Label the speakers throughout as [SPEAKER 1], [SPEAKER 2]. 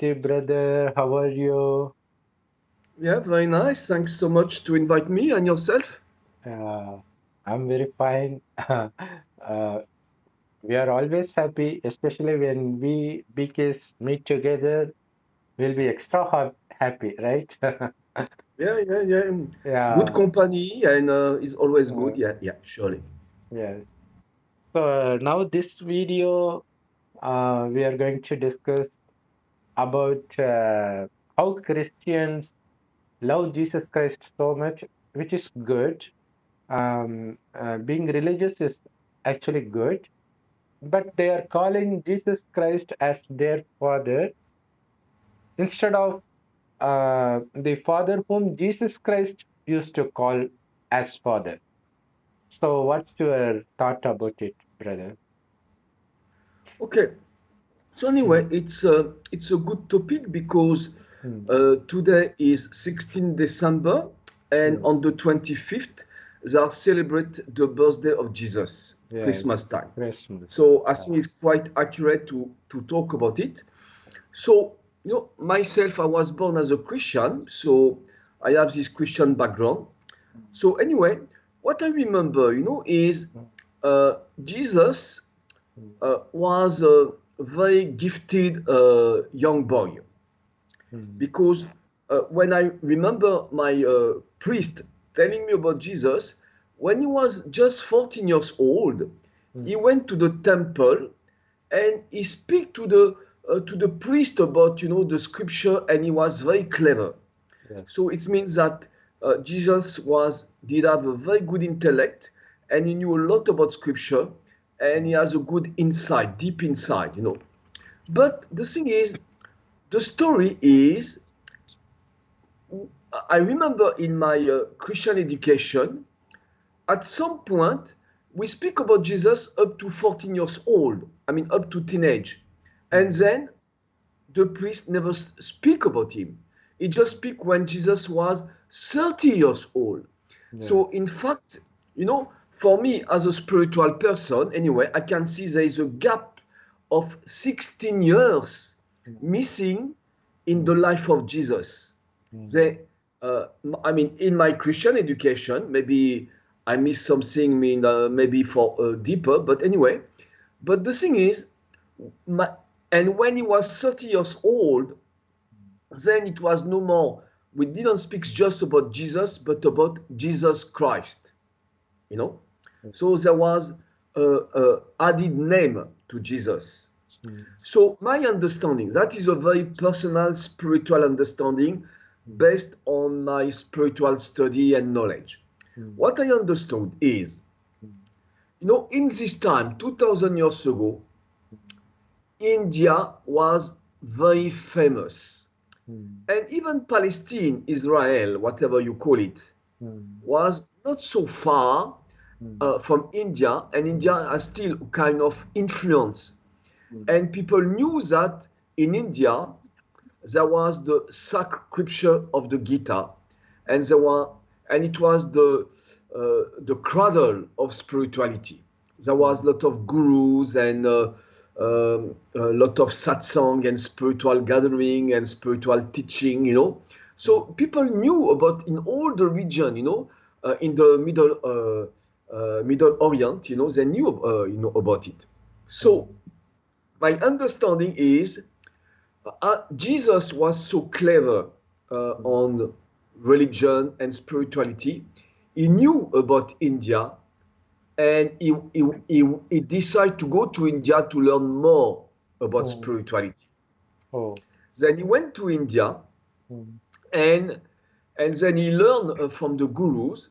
[SPEAKER 1] Steve, brother. How are you?
[SPEAKER 2] Yeah, very nice. Thanks so much to invite me and yourself.
[SPEAKER 1] Uh, I'm very fine. Uh, we are always happy, especially when we BKs meet together. We'll be extra happy, right?
[SPEAKER 2] Yeah. Good
[SPEAKER 1] Yeah.
[SPEAKER 2] company and is always
[SPEAKER 1] Uh,
[SPEAKER 2] good. Yeah, surely.
[SPEAKER 1] yes. So now this video, we are going to discuss about how Christians love Jesus Christ so much, which is good. Being religious is actually good, but they are calling Jesus Christ as their father instead of the father whom Jesus Christ used to call as father. So, what's your thought about it, brother?
[SPEAKER 2] Okay. So
[SPEAKER 1] Hmm,
[SPEAKER 2] anyway, it's a good topic because
[SPEAKER 1] hmm,
[SPEAKER 2] today is 16 December and
[SPEAKER 1] yes,
[SPEAKER 2] on the 25th they are celebrate the birthday of Jesus,
[SPEAKER 1] yes,
[SPEAKER 2] Christmas time.
[SPEAKER 1] Christmas.
[SPEAKER 2] So I think it's quite accurate to talk about it. So, myself, I was born as a Christian, so I have this Christian background. So, anyway, what I remember, is
[SPEAKER 1] Hmm,
[SPEAKER 2] Jesus
[SPEAKER 1] hmm,
[SPEAKER 2] was a very gifted young boy
[SPEAKER 1] hmm,
[SPEAKER 2] because when I remember my priest telling me about Jesus, when he was just 14 years old,
[SPEAKER 1] hmm,
[SPEAKER 2] he went to the temple and he speak to the priest about the scripture, and he was very clever.
[SPEAKER 1] yes,
[SPEAKER 2] So it means that Jesus was did have a very good intellect, and he knew a lot about scripture, and he
[SPEAKER 1] hmm,
[SPEAKER 2] has a good insight, deep insight. But the thing is, the story is, I remember in my Christian education, at some point, we speak about Jesus up to 14 years old. I mean, up to teenage. And
[SPEAKER 1] hmm,
[SPEAKER 2] then the priest never speak about him. He just speak when Jesus was 30 years old.
[SPEAKER 1] yes,
[SPEAKER 2] So in fact, for me as a spiritual person, anyway, I can see there is a gap of 16 years
[SPEAKER 1] hmm,
[SPEAKER 2] missing in the
[SPEAKER 1] hmm,
[SPEAKER 2] life of Jesus.
[SPEAKER 1] hmm,
[SPEAKER 2] They, uh, I mean, in my Christian education, maybe I missed something, maybe for deeper, but anyway. But the thing is, my, and when he was 30 years old, then it was no more. We didn't speak just about Jesus, but about Jesus Christ. You know,
[SPEAKER 1] yes,
[SPEAKER 2] so there was a added name to Jesus.
[SPEAKER 1] hmm,
[SPEAKER 2] So my understanding, that is a very personal spiritual understanding
[SPEAKER 1] hmm,
[SPEAKER 2] based on my spiritual study and knowledge.
[SPEAKER 1] hmm,
[SPEAKER 2] What I understood is,
[SPEAKER 1] hmm,
[SPEAKER 2] in this time, 2000 years ago,
[SPEAKER 1] hmm,
[SPEAKER 2] India was very famous.
[SPEAKER 1] hmm,
[SPEAKER 2] And even Palestine, Israel, whatever you call it,
[SPEAKER 1] hmm,
[SPEAKER 2] was not so far
[SPEAKER 1] hmm,
[SPEAKER 2] from India, and India has still kind of influence.
[SPEAKER 1] hmm,
[SPEAKER 2] And people knew that in India there was the scripture of the Gita, and there were, and it was the cradle of spirituality. There was a
[SPEAKER 1] hmm,
[SPEAKER 2] lot of gurus and a lot of satsang and spiritual gathering and spiritual teaching. So
[SPEAKER 1] hmm,
[SPEAKER 2] people knew about in all the region. In the Middle Orient. They knew about it. So
[SPEAKER 1] hmm,
[SPEAKER 2] my understanding is Jesus was so clever
[SPEAKER 1] hmm,
[SPEAKER 2] on religion and spirituality. He knew about India, and he decided to go to India to learn more about
[SPEAKER 1] oh,
[SPEAKER 2] spirituality.
[SPEAKER 1] oh,
[SPEAKER 2] Then he went to India,
[SPEAKER 1] hmm,
[SPEAKER 2] and then he learned from the gurus.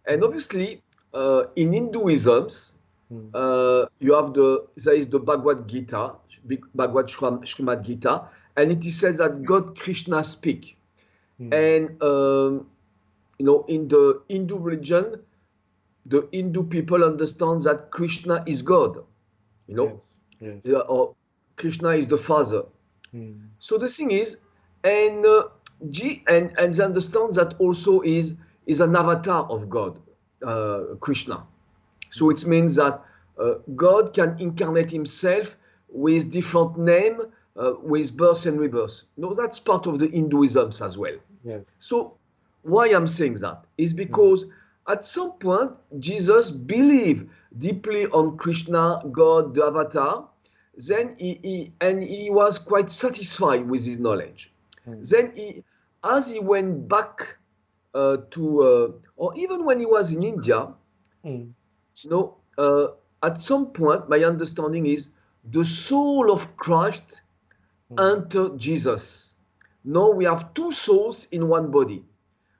[SPEAKER 2] And
[SPEAKER 1] hmm,
[SPEAKER 2] obviously, in Hinduisms,
[SPEAKER 1] hmm,
[SPEAKER 2] you have there is the Bhagavad Gita, Bhagavad Srimad Gita, and it is said that God Krishna speak.
[SPEAKER 1] hmm,
[SPEAKER 2] And in the Hindu religion, the Hindu people understand that Krishna is God. You
[SPEAKER 1] yes,
[SPEAKER 2] know,
[SPEAKER 1] yes,
[SPEAKER 2] or Krishna is the Father.
[SPEAKER 1] hmm,
[SPEAKER 2] So the thing is, and and they understand that also is an avatar of God, Krishna. So
[SPEAKER 1] hmm,
[SPEAKER 2] it means that God can incarnate himself with different name with birth and rebirth. No, that's part of the Hinduism as well.
[SPEAKER 1] Yes.
[SPEAKER 2] So why I'm saying that is
[SPEAKER 1] Mm.
[SPEAKER 2] because at some point Jesus believed deeply on Krishna, God, the avatar. Then he was quite satisfied with his knowledge.
[SPEAKER 1] Mm.
[SPEAKER 2] Then as he went back or even when he was in India,
[SPEAKER 1] Mm.
[SPEAKER 2] you know, at some point, my understanding is the soul of Christ
[SPEAKER 1] Mm.
[SPEAKER 2] entered Jesus. Now we have two souls in one body.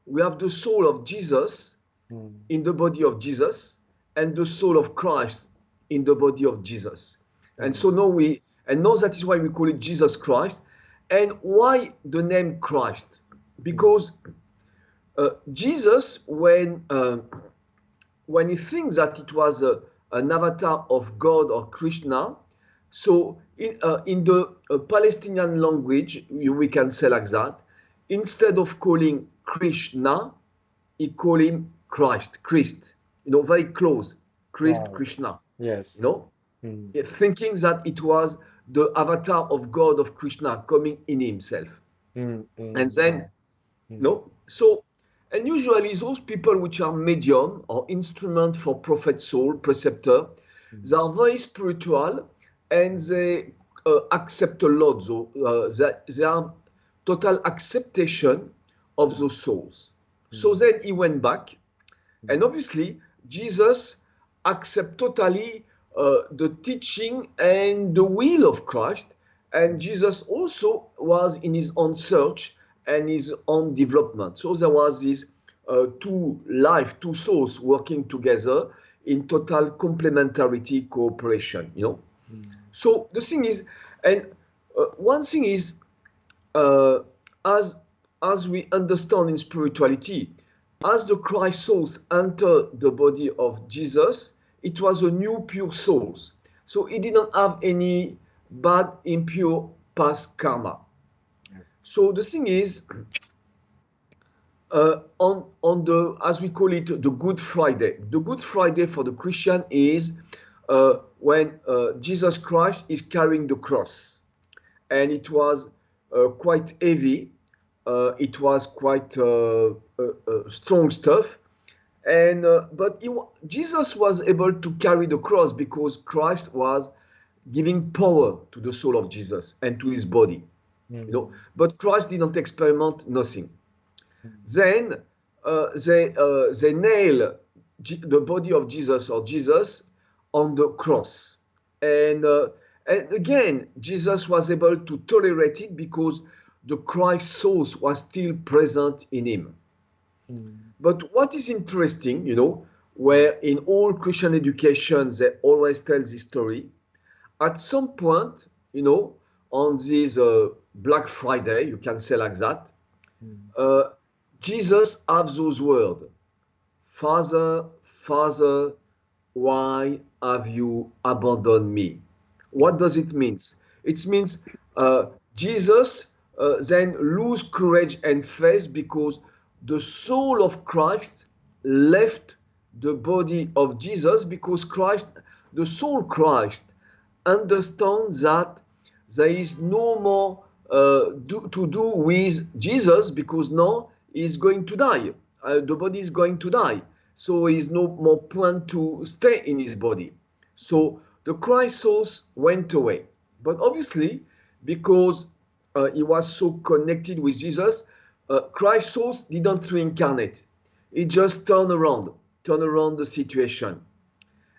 [SPEAKER 2] We have the soul of Jesus
[SPEAKER 1] Mm.
[SPEAKER 2] in the body of Jesus, and the soul of Christ in the body of Jesus. And
[SPEAKER 1] Mm.
[SPEAKER 2] so now that is why we call it Jesus Christ. And why the name Christ?
[SPEAKER 1] Mm.
[SPEAKER 2] Because Jesus, when he thinks that it was an avatar of God or Krishna, so in the Palestinian language, we can say like that, instead of calling Krishna, he call him Christ, very close,
[SPEAKER 1] Wow.
[SPEAKER 2] Krishna,
[SPEAKER 1] Yes.
[SPEAKER 2] you know,
[SPEAKER 1] Mm.
[SPEAKER 2] thinking that it was the avatar of God of Krishna coming in himself.
[SPEAKER 1] Mm.
[SPEAKER 2] And
[SPEAKER 1] Mm.
[SPEAKER 2] then,
[SPEAKER 1] Wow. Mm.
[SPEAKER 2] no, so, and usually those people which are medium or instrument for prophet soul, preceptor,
[SPEAKER 1] Mm.
[SPEAKER 2] they are very spiritual and they accept a lot. So they are total acceptation of
[SPEAKER 1] Mm.
[SPEAKER 2] those souls. So
[SPEAKER 1] Mm.
[SPEAKER 2] then he went back,
[SPEAKER 1] Mm.
[SPEAKER 2] and obviously Jesus accept totally the teaching and the will of Christ. And
[SPEAKER 1] Mm.
[SPEAKER 2] Jesus also was in his own search and his own development. So there was this two souls working together in total complementarity cooperation.
[SPEAKER 1] Mm.
[SPEAKER 2] So the thing is, and one thing is, uh, as as we understand in spirituality, as the Christ souls enter the body of Jesus, it was a new pure souls. So it didn't have any bad impure past karma.
[SPEAKER 1] Yes.
[SPEAKER 2] So the thing is, on the, as we call it, the Good Friday. The Good Friday for the Christian is when Jesus Christ is carrying the cross, and it was quite heavy. It was quite strong stuff, and but Jesus was able to carry the cross because Christ was giving power to the soul of Jesus and to his body.
[SPEAKER 1] Mm.
[SPEAKER 2] But Christ didn't experiment nothing.
[SPEAKER 1] Mm.
[SPEAKER 2] Then they nail the body of Jesus or Jesus on the cross, and and again Jesus was able to tolerate it because the Christ soul was still present in him.
[SPEAKER 1] Mm.
[SPEAKER 2] But what is interesting,
[SPEAKER 1] Mm.
[SPEAKER 2] where in all Christian education they always tell this story, at some point, on this Black Friday, you can say like that,
[SPEAKER 1] Mm.
[SPEAKER 2] uh, Jesus has those words, Father, Father, why have you abandoned me? What does it mean? It means Jesus then lose courage and faith because the soul of Christ left the body of Jesus, because Christ, the soul Christ, understands that there is no more to do with Jesus, because now he's going to die. The body is going to die. So he's no more point to stay in his body. So the Christ soul went away. But obviously, because he was so connected with Jesus, Christ soul didn't reincarnate. He just turned around the situation.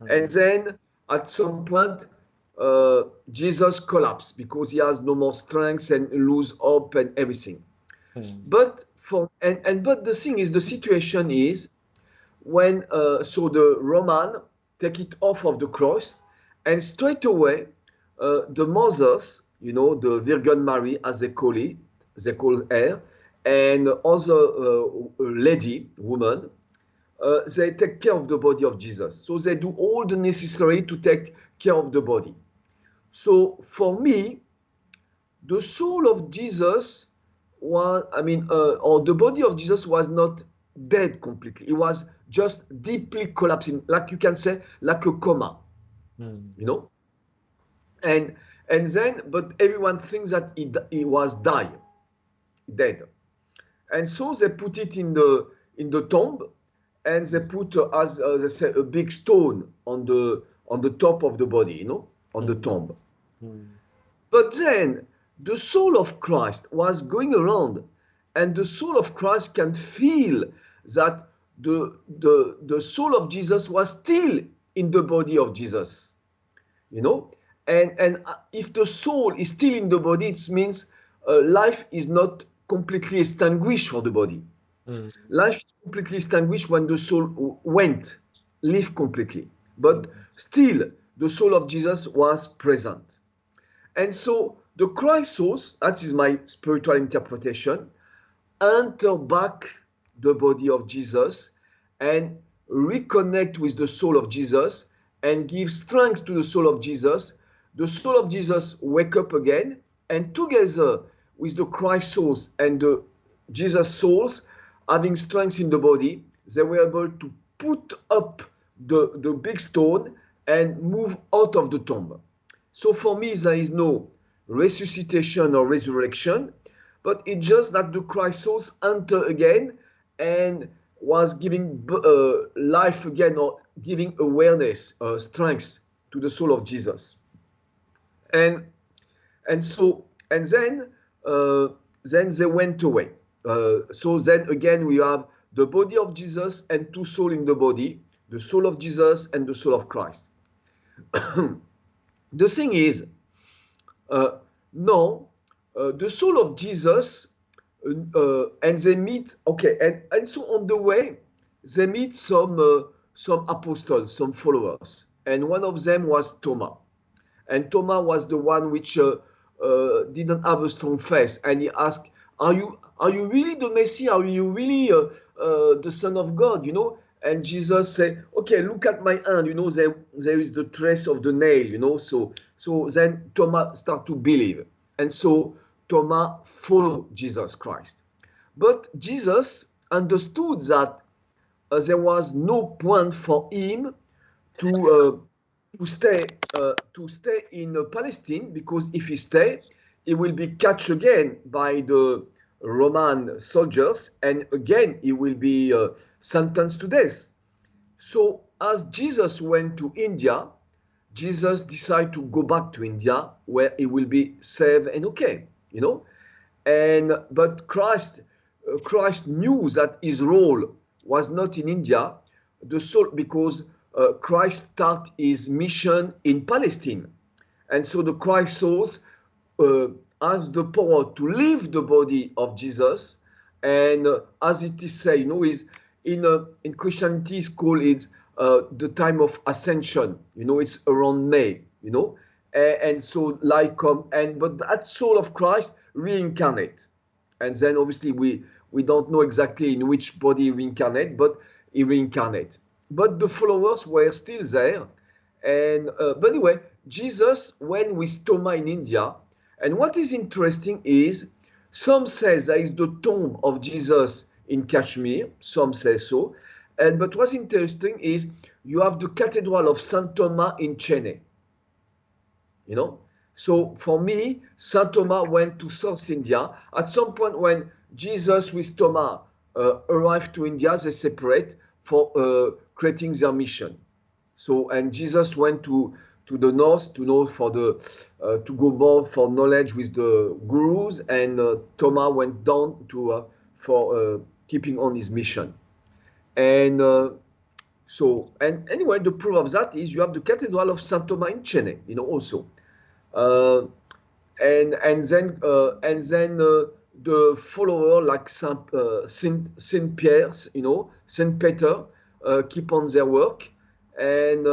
[SPEAKER 2] And
[SPEAKER 1] Mm.
[SPEAKER 2] then at some point, Jesus collapsed because he has no more strength and lose hope and everything.
[SPEAKER 1] Mm.
[SPEAKER 2] But the thing is, the situation is, when so the Roman take it off of the cross, and straight away the mothers, the Virgin Mary, as they call her, and other lady, woman, they take care of the body of Jesus. So they do all the necessary to take care of the body. So for me, the soul of Jesus was, or the body of Jesus was not dead completely. It was just deeply collapsing, like you can say, like a coma,
[SPEAKER 1] Mm.
[SPEAKER 2] you know. And And then, but everyone thinks that he was dead. And so they put it in the tomb, and they put, as they say, a big stone on the top of the body, you know, on the tomb. But then the soul of Christ was going around, and the soul of Christ can feel that the soul of Jesus was still in the body of Jesus, you know. And if the soul is still in the body, it means life is not completely extinguished for the body. Life is completely extinguished when the soul live completely. But still, the soul of Jesus was present. And so the Christ souls, that is my spiritual interpretation, enter back the body of Jesus and reconnect with the soul of Jesus and give strength to the soul of Jesus. The soul of Jesus wake up again, and together with the Christ souls and the Jesus souls, having strength in the body, they were able to put up the big stone and move out of the tomb. So for me, there is no resuscitation or resurrection, but it's just that the Christ souls enter again and was giving life again, or giving awareness, strength to the soul of Jesus. And then they went away. So then again we have the body of Jesus and two souls in the body, the soul of Jesus and the soul of Christ. The thing is, no, the soul of Jesus, and they meet, okay, and so on the way, they meet some apostles, some followers, and one of them was Thomas. And Thomas was the one which didn't have a strong faith, and he asked, are you really the Messiah? Are you really the Son of God? You know? And Jesus said, okay, look at my hand. You know, there is the trace of the nail. You know, so then Thomas start to believe, and so Thomas followed Jesus Christ. But Jesus understood that there was no point for him to stay in Palestine, because if he stay, he will be catched again by the Roman soldiers, and again he will be sentenced to death. So as Jesus went to India, Jesus decided to go back to India, where he will be safe and okay, you know. But Christ knew that his role was not in India, because Christ started his mission in Palestine, and so the Christ souls has the power to leave the body of Jesus, and as it is said, you know, is in Christianity is called it the time of ascension. You know, it's around May. You know, and so light come, but that soul of Christ reincarnate, and then obviously we don't know exactly in which body he reincarnate, but he reincarnate. But the followers were still there, and but anyway, Jesus went with Thomas in India. And what is interesting is, some say there is the tomb of Jesus in Kashmir, some say so, but what's interesting is you have the Cathedral of Saint Thomas in Chennai. You know, so for me, Saint Thomas went to South India. At some point when Jesus with Thomas arrived to India, they separate for creating their mission. So, and Jesus went to the north for to go more for knowledge with the gurus, and Thomas went down to for keeping on his mission. And so, and anyway, the proof of that is you have the Cathedral of Saint Thomas in Chennai, you know, also. And then the follower like Saint Pierre, you know, Saint Peter, keep on their work, and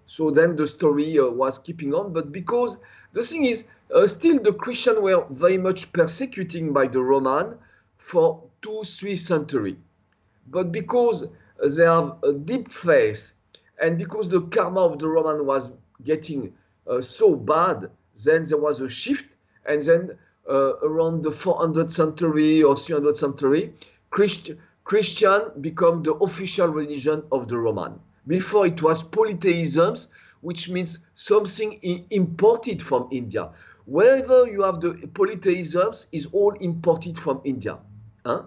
[SPEAKER 2] so then the story was keeping on. But because the thing is, still the Christians were very much persecuting by the Roman for 2-3 centuries. But because they have a deep faith, and because the karma of the Roman was getting so bad, then there was a shift, and then around the 400th century or 300th century, Christian become the official religion of the Roman. Before it was polytheism, which means something imported from India. Wherever you have the polytheisms, is all imported from India. Huh?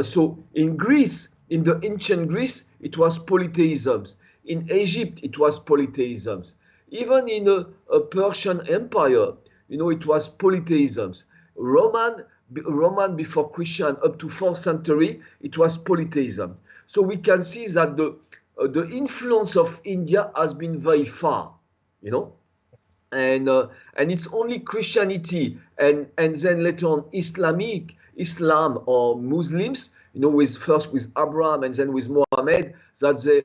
[SPEAKER 2] So in Greece, in the ancient Greece, it was polytheisms. In Egypt, it was polytheisms. Even in a Persian Empire, it was polytheisms. Roman before Christian up to 4th century, it was polytheism. So we can see that the influence of India has been very far, and it's only Christianity and then later on Islam or Muslims, first with Abraham and then with Muhammad, that they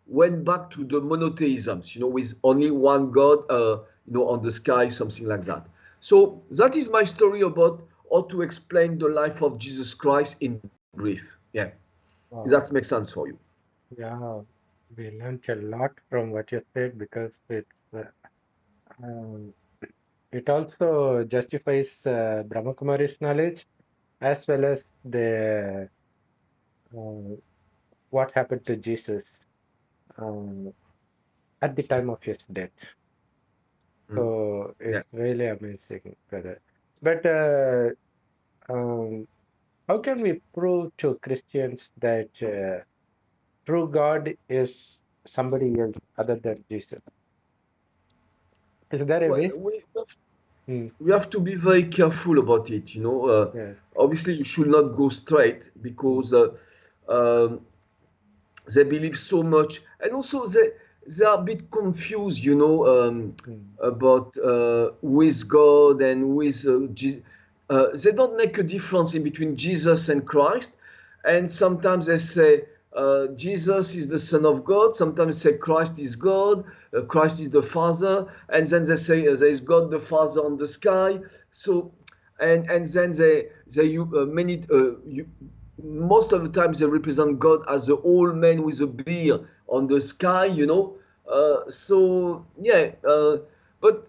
[SPEAKER 2] went back to the monotheisms, with only one God, on the sky, something like that. So that is my story about how to explain the life of Jesus Christ in brief. Yeah,
[SPEAKER 1] Wow.
[SPEAKER 2] that makes sense for you.
[SPEAKER 1] Yeah, we learned a lot from what you said because um, it also justifies Brahma Kumari's knowledge as well as the what happened to Jesus um, at the time of his death.
[SPEAKER 2] Mm.
[SPEAKER 1] So
[SPEAKER 2] Yeah.
[SPEAKER 1] it's really amazing, brother. But how can we prove to Christians that true God is somebody else other than Jesus? Is there a
[SPEAKER 2] Well,
[SPEAKER 1] way? Mm,
[SPEAKER 2] we have to be very careful about it.
[SPEAKER 1] yes.
[SPEAKER 2] Obviously, you should not go straight
[SPEAKER 1] Mm,
[SPEAKER 2] because um, they believe so much, and also they are a bit confused,
[SPEAKER 1] mm,
[SPEAKER 2] about who is God and who is Jesus. They don't make a difference in between Jesus and Christ, and sometimes they say Jesus is the Son of God. Sometimes they say Christ is God, Christ is the Father, and then they say there is God the Father on the sky. So, and then many most of the times they represent God as the old man with a beard on the sky, so yeah, but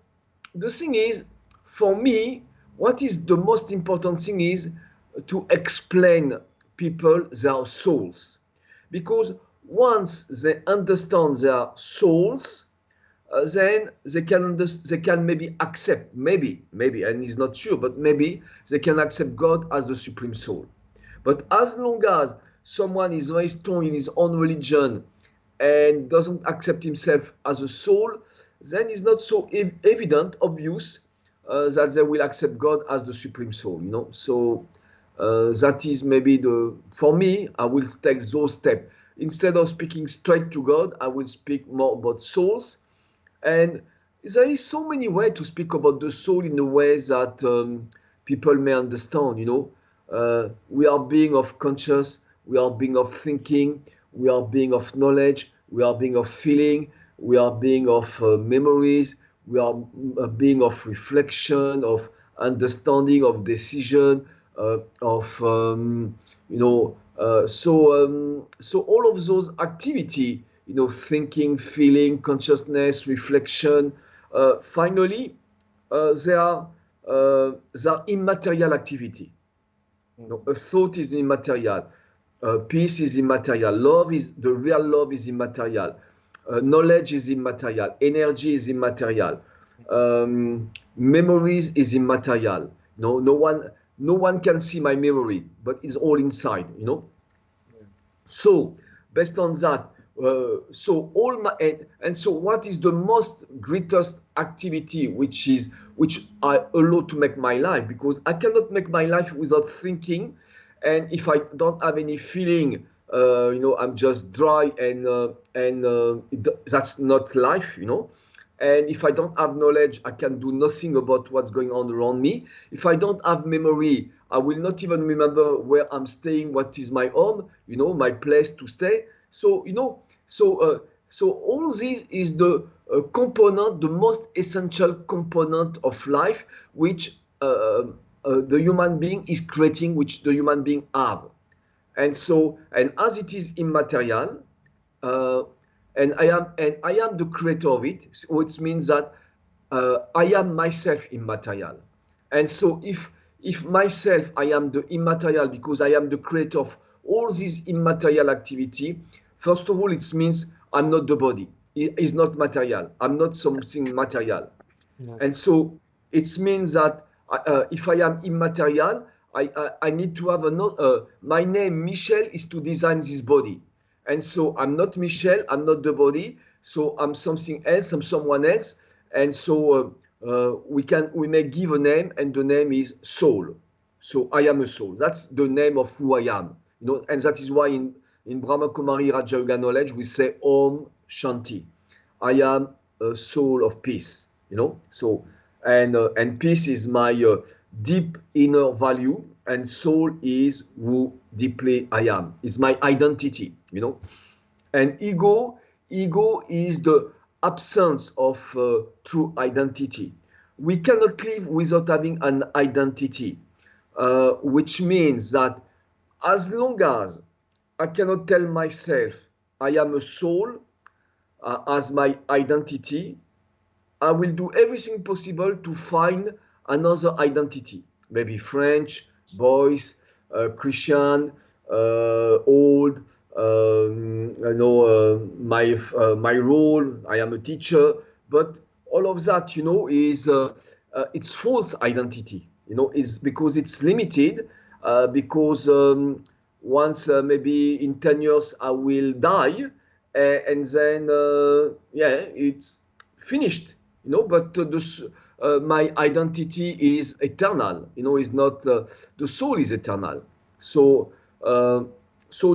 [SPEAKER 2] the thing is, for me, what is the most important thing is to explain people their souls, because once they understand their souls, then they can maybe accept, maybe, and he's not sure, but maybe they can accept God as the supreme soul. But as long as someone is very strong in his own religion and doesn't accept himself as a soul, then it's not so evident, obvious, that they will accept God as the supreme soul. So that is maybe for me, I will take those steps. Instead of speaking straight to God, I will speak more about souls. And there is so many ways to speak about the soul in a way that people may understand. We are being of conscious, we are being of thinking, we are being of knowledge, we are being of feeling, we are being of memories, we are being of reflection, of understanding, of decision, of so all of those activity, thinking, feeling, consciousness, reflection, finally, they are immaterial activity.
[SPEAKER 1] mm,
[SPEAKER 2] A thought is immaterial. Peace is immaterial. The real love is immaterial. Knowledge is immaterial. Energy is immaterial. Memories is immaterial. No one can see my memory, but it's all inside.
[SPEAKER 1] mm,
[SPEAKER 2] So, based on that, so all my and so what is the most greatest activity which I allow to make my life, because I cannot make my life without thinking, and if I don't have any feeling, I'm just dry, and that's not life. And if I don't have knowledge, I can do nothing about what's going on around me. If I don't have memory, I will not even remember where I'm staying, what is my home, my place to stay. So all this is the component, the most essential component of life, which the human being is creating, which the human being have. And as it is immaterial, uh, and I am the creator of it, which means that I am myself immaterial. And so if myself I am the immaterial because I am the creator of all this immaterial activity, first of all it means I'm not the body. is not material. I'm not something material.
[SPEAKER 1] Yeah.
[SPEAKER 2] And so it means that if I am immaterial, I need to have my name, Michel, is to design this body. And so I'm not Michel, I'm not the body, so I'm something else, I'm someone else. And so we may give a name, and the name is soul. So I am a soul. That's the name of who I am. And that is why in Brahma Kumari Raja Yoga knowledge we say Om Shanti. I am a soul of peace. So and peace is my deep inner value, and soul is who deeply I am. It's my identity. And ego is the absence of true identity. We cannot live without having an identity, which means that as long as I cannot tell myself I am a soul as my identity, I will do everything possible to find another identity. Maybe French, boys, Christian, old. My role. I am a teacher, but all of that, is it's false identity. Is because it's limited. Because once maybe in 10 years I will die, and then it's finished. But my identity is eternal. Is not the soul is eternal. So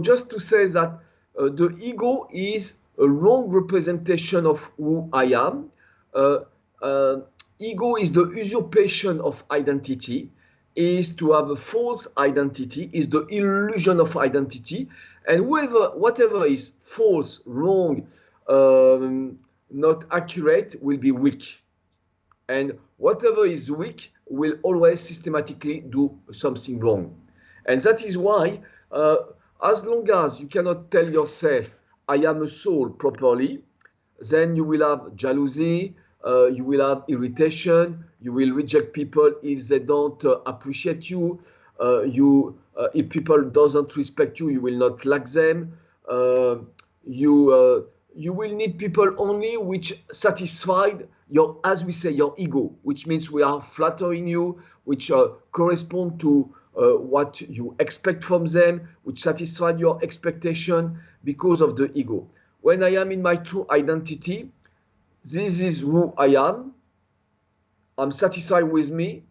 [SPEAKER 2] just to say that the ego is a wrong representation of who I am. Ego is the usurpation of identity, is to have a false identity, is the illusion of identity, and whatever is false, wrong, not accurate will be weak. And whatever is weak will always systematically do something wrong. And that is why, as long as you cannot tell yourself, I am a soul properly, then you will have jealousy, you will have irritation, you will reject people if they don't appreciate you. If people doesn't respect you, you will not like them. You will need people only which satisfied as we say, your ego, which means we are flattering you, which correspond to what you expect from them, which satisfy your expectation because of the ego. When I am in my true identity, this is who I am. I'm satisfied with me.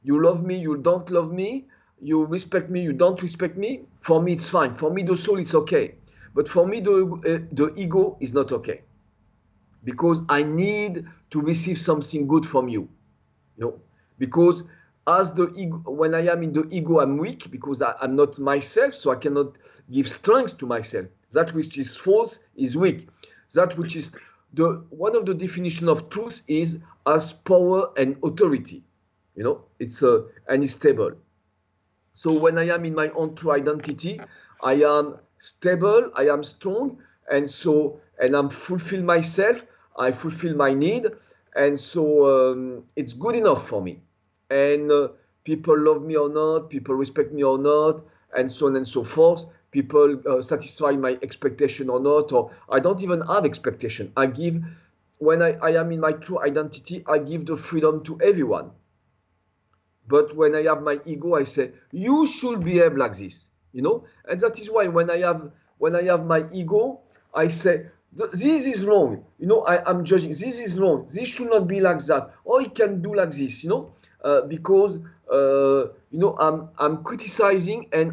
[SPEAKER 2] You love me, you don't love me. You respect me, you don't respect me. For me, it's fine. For me, the soul is okay. But for me, the ego is not okay. Because I need to receive something good from you. Because as the ego, when I am in the ego, I'm weak because I'm not myself, so I cannot give strength to myself. That which is false is weak. That which is one of the definition of truth is as power and authority. It's and it's stable. So when I am in my own true identity, I am stable, I am strong, and I'm fulfill myself, I fulfill my need, and so it's good enough for me. And people love me or not, people respect me or not, and so on and so forth. People satisfy my expectation or not, or I don't even have expectation. When I am in my true identity, I give the freedom to everyone. But when I have my ego, I say, you should behave like this, And that is why when I have my ego, I say, this is wrong. I'm judging. This is wrong. This should not be like that. Or it can do like this, because I'm criticizing, and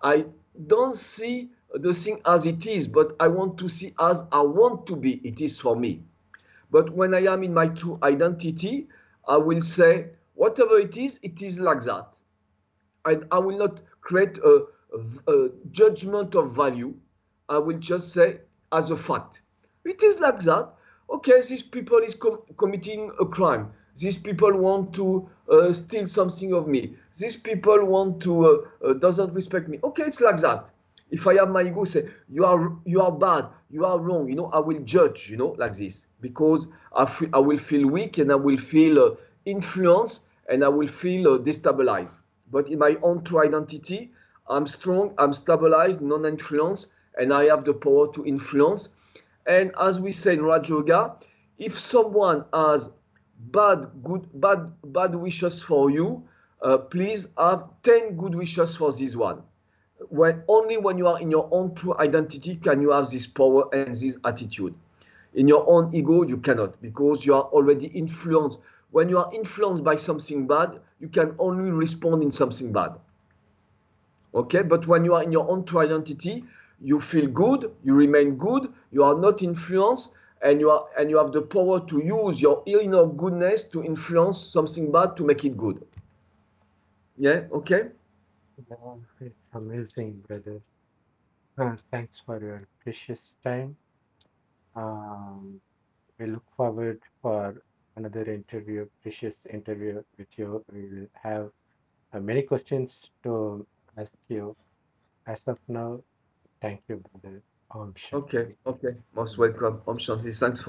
[SPEAKER 2] I don't see the thing as it is, but I want to see as I want to be. It is for me. But when I am in my true identity, I will say, whatever it is like that. I will not create a judgment of value. I will just say as a fact. It is like that. Okay, these people is committing a crime. These people want to steal something of me. These people want to doesn't respect me. Okay, it's like that. If I have my ego, say you are bad, you are wrong. I will judge. Like this, because I will feel weak, and I will feel influenced, and I will feel destabilized. But in my own true identity, I'm strong, I'm stabilized, non-influenced, and I have the power to influence. And as we say in Raj Yoga, if someone has bad wishes for you, please have 10 good wishes for this one. When you are in your own true identity can you have this power and this attitude. In your own ego, you cannot, because you are already influenced. When you are influenced by something bad, you can only respond in something bad. Okay, but when you are in your own true identity, you feel good, you remain good, you are not influenced, and you have the power to use your inner goodness to influence something bad to make it good. Yeah, okay.
[SPEAKER 1] Yeah, it's amazing, brother. Thanks for your precious time. Um, we look forward for another interview, precious interview with you. We will have many questions to ask you. As of now, thank you, brother. Om
[SPEAKER 2] Okay,
[SPEAKER 1] Shanti.
[SPEAKER 2] okay. Most welcome. Om Shanti. Thanks for